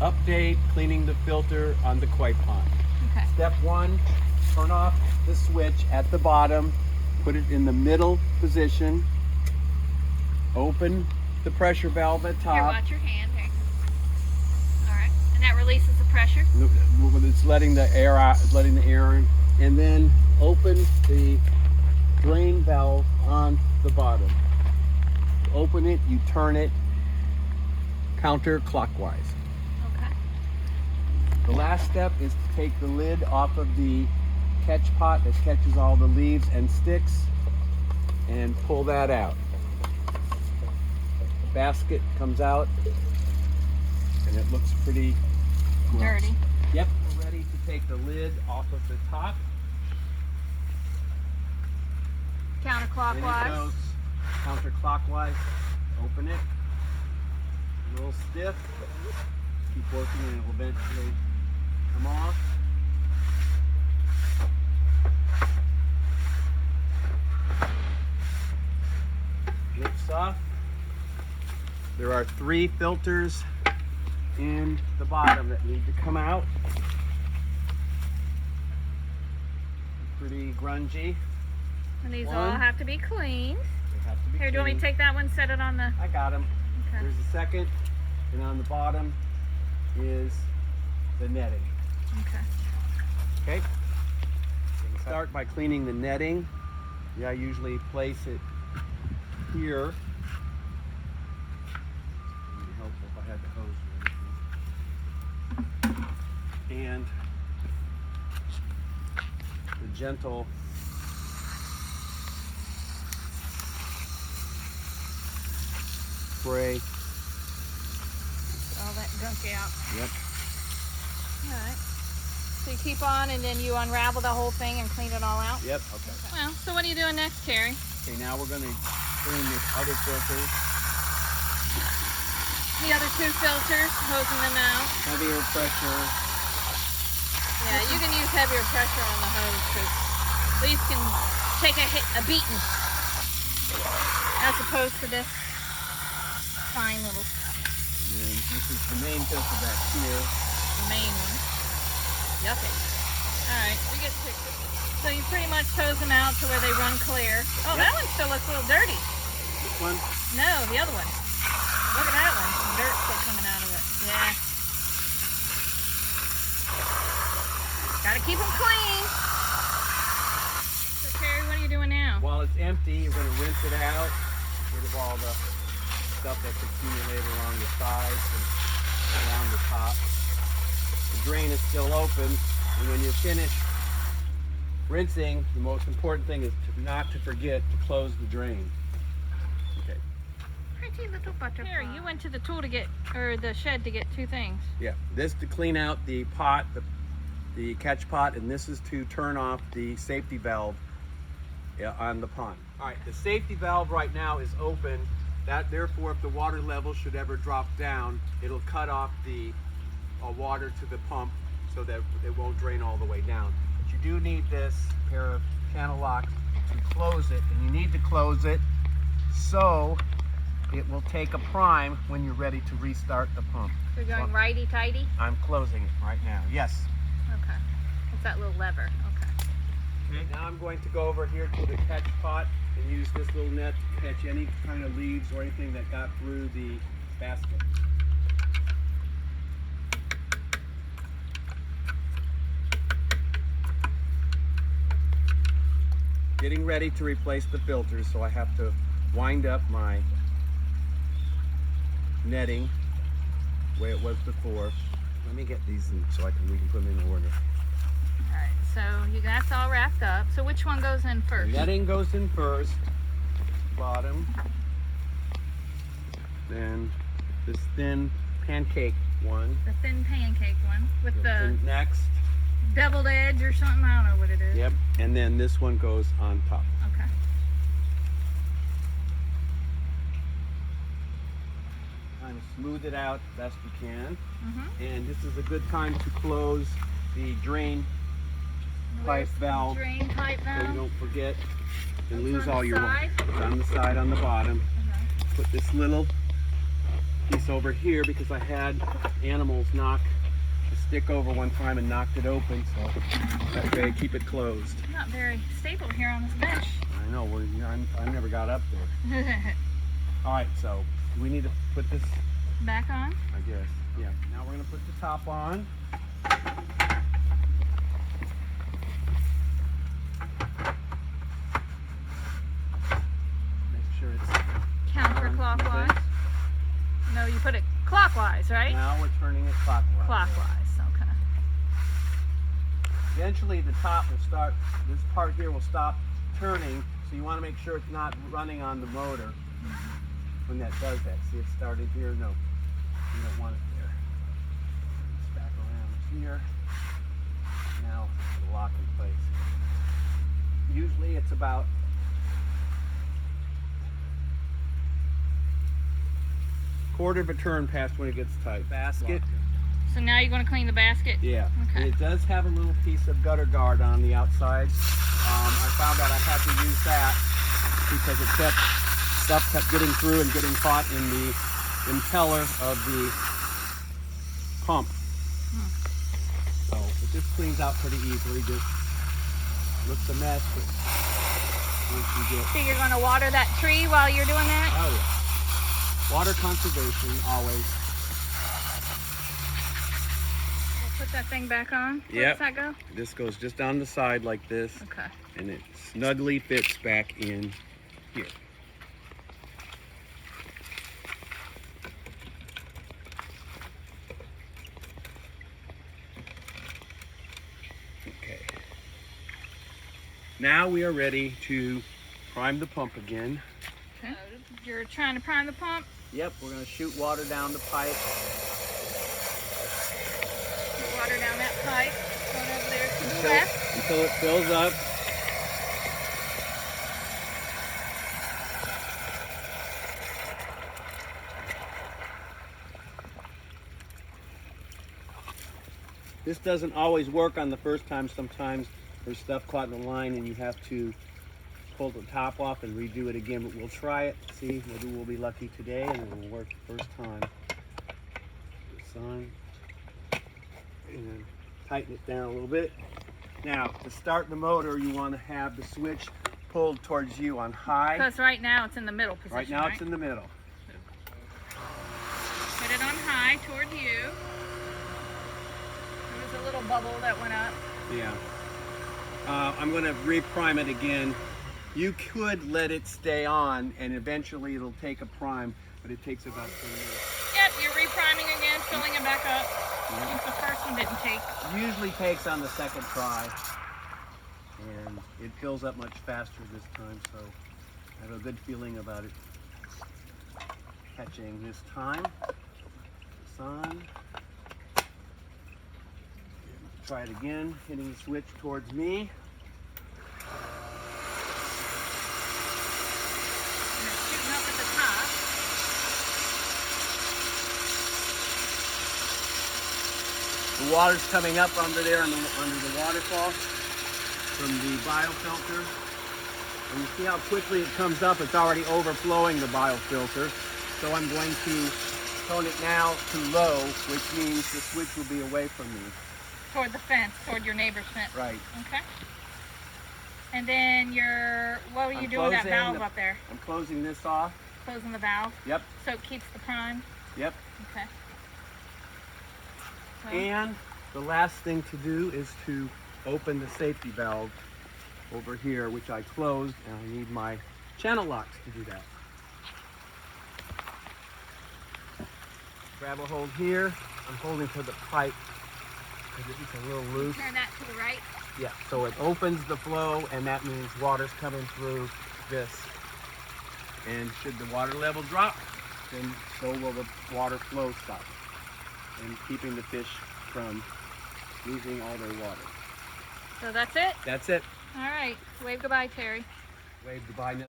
update cleaning the filter on the koi pond. Okay. Step one, turn off the switch at the bottom, put it in the middle position, open the pressure valve at Here, top. watch your hand. There. All right. And that releases the pressure. It's letting the air out, it's letting the air in, and then open the drain valve on the bottom. Open it, you turn it counterclockwise. Okay. The last step is to take the lid off of the catch pot that catches all the leaves and sticks and pull that out. The basket comes out and it looks pretty gross. Dirty. Yep, we're ready to take the lid off of the top. And it Counterclockwise. goes counterclockwise. Open it. A little stiff. Keep working and it will eventually come off. Lips off. There are 3 filters in the bottom that need to come out. Pretty grungy. And these all One. have to be cleaned. They have to be Here, do you want me to cleaned. take that one, set it on the... I got them. Okay. There's the second, and on the bottom is the netting. Okay. Okay. Start by cleaning the netting. Yeah, I usually place it here. It'd be helpful if I had the hose or anything. And the gentle spray. All that gunk out. Yep. All right. So you keep on and then you unravel the whole thing and clean it all out? Yep. Okay. Well, so what are you doing next, Carrie? Okay, now we're going to clean the other filters. The other 2 filters, hosing them out. Heavier pressure. Yeah, you can use heavier pressure on the hose because these can take a beating as opposed to this fine little stuff. And this is the main filter back here. The main one. Yucky. Alright, we get pictures. So you pretty much hose them out to where they run clear. Oh, Yep. that one still looks a little dirty. This one. No, the other one. Look at that one. Some dirt still coming out of it. Yeah. Gotta keep them clean. So Carrie, what are you doing now? While it's empty, you're going to rinse it out. Get rid of all the stuff that's accumulated along the sides and around the top. The drain is still open, and when you're finished rinsing, the most important thing is not to forget to close the drain. Okay. Pretty little butterfly. Carrie, you went to the tool to get, or the shed to get 2 things. Yeah, this to clean out the pot, the catch pot, and this is to turn off the safety valve on the pond. All right, the safety valve right now is open. That therefore, if the water level should ever drop down, it'll cut off the water to the pump so that it won't drain all the way down. But you do need this pair of channel locks to close it, and you need to close it so it will take a prime when you're ready to restart the pump. You're going righty-tighty? I'm closing it right now. Yes. Okay. It's that little lever. Okay. Okay, now I'm going to go over here to the catch pot and use this little net to catch any kind of leaves or anything that got through the basket. Getting ready to replace the filters, so I have to wind up my netting the way it was before. Let me get these in so we can put them in order. All right. So that's all wrapped up. So which one goes in first? The netting goes in first, bottom. Then this thin pancake one. The thin pancake one with the And next. beveled edge or something. I don't know what it is. Yep. And then this one goes on top. Okay. Kind of smooth it out best you can. Mm-hmm. And this is a good time to close the drain pipe valve Drain pipe so you valve. don't forget and It's lose on all the your water. side? It's on the side on the bottom. Okay. Put this little piece over here because I had animals knock a stick over one time and knocked it open, so that way I keep it closed. Not very stable here on this bench. I know, I never got up there. All right, so do we need to put this Back on. I guess. Yeah. Now we're going to put the top on. Make sure it's Counterclockwise. No, you put it clockwise, right? Now we're turning it clockwise. Clockwise, okay. Eventually the top will start, this part here will stop turning, so you want to make sure it's not running on the motor when that does that. See, it started here? No, you don't want it there. It's back around here. Now it'll lock in place. Usually it's about quarter of a turn past when it gets tight. Basket. So now you're going to clean the basket? Yeah. Okay. And it does have a little piece of gutter guard on the outside. I found out I had to use that because stuff kept getting through and getting caught in the impeller of the pump. So it just cleans out pretty easily. Just looks a mess, but once you get. So you're going to water that tree while you're doing that? Oh yeah. Water conservation always. We'll put that thing back on. Where Yep. does that go? This goes just down the side like this, Okay. and it snugly fits back in here. Okay. Now we are ready to prime the pump again. Okay. You're trying to prime the pump? Yep, we're going to shoot water down the pipe. Put water down that pipe. Going over there to the left. Until it fills up. This doesn't always work on the first time. Sometimes there's stuff caught in the line and you have to pull the top off and redo it again, but we'll try it. See, maybe we'll be lucky today and it will work the first time. This on. And tighten it down a little bit. Now, to start the motor, you want to have the switch pulled towards you on high. Because right now it's in the middle position, Right now it's in the middle. Put it on high toward you. There was a little bubble that went up. Yeah. I'm going to reprime it again. You could let it stay on and eventually it'll take a prime, but it takes about 10 minutes. Yep, you're repriming again, filling it back up. Since the first one didn't take. Usually takes on the second try, and it fills up much faster this time, so I have a good feeling about it catching this time. This on. Try it again, hitting the switch towards me. And it's shooting up at the top. The water's coming up under there under the waterfall from the biofilter. And you see how quickly it comes up? It's already overflowing the biofilter. So I'm going to tone it now to low, which means the switch will be away from me. Toward the fence, toward your neighbor's fence. Right. Okay. And then what are you I'm doing with that closing valve the- up there? I'm closing this off. Closing the valve Yep, so it keeps the prime? yep. Okay. So, And the last thing to do is to open the safety valve over here, which I closed, and I need my channel locks to do that. Grab a hold here. I'm holding to the pipe because it's a little loose. turn that to the right. Yeah, so it opens the flow, and that means water's coming through this. And should the water level drop, then so will the water flow stop, and keeping the fish from losing all their water. So that's it? That's it. All right. Wave goodbye, Terry. Wave goodbye.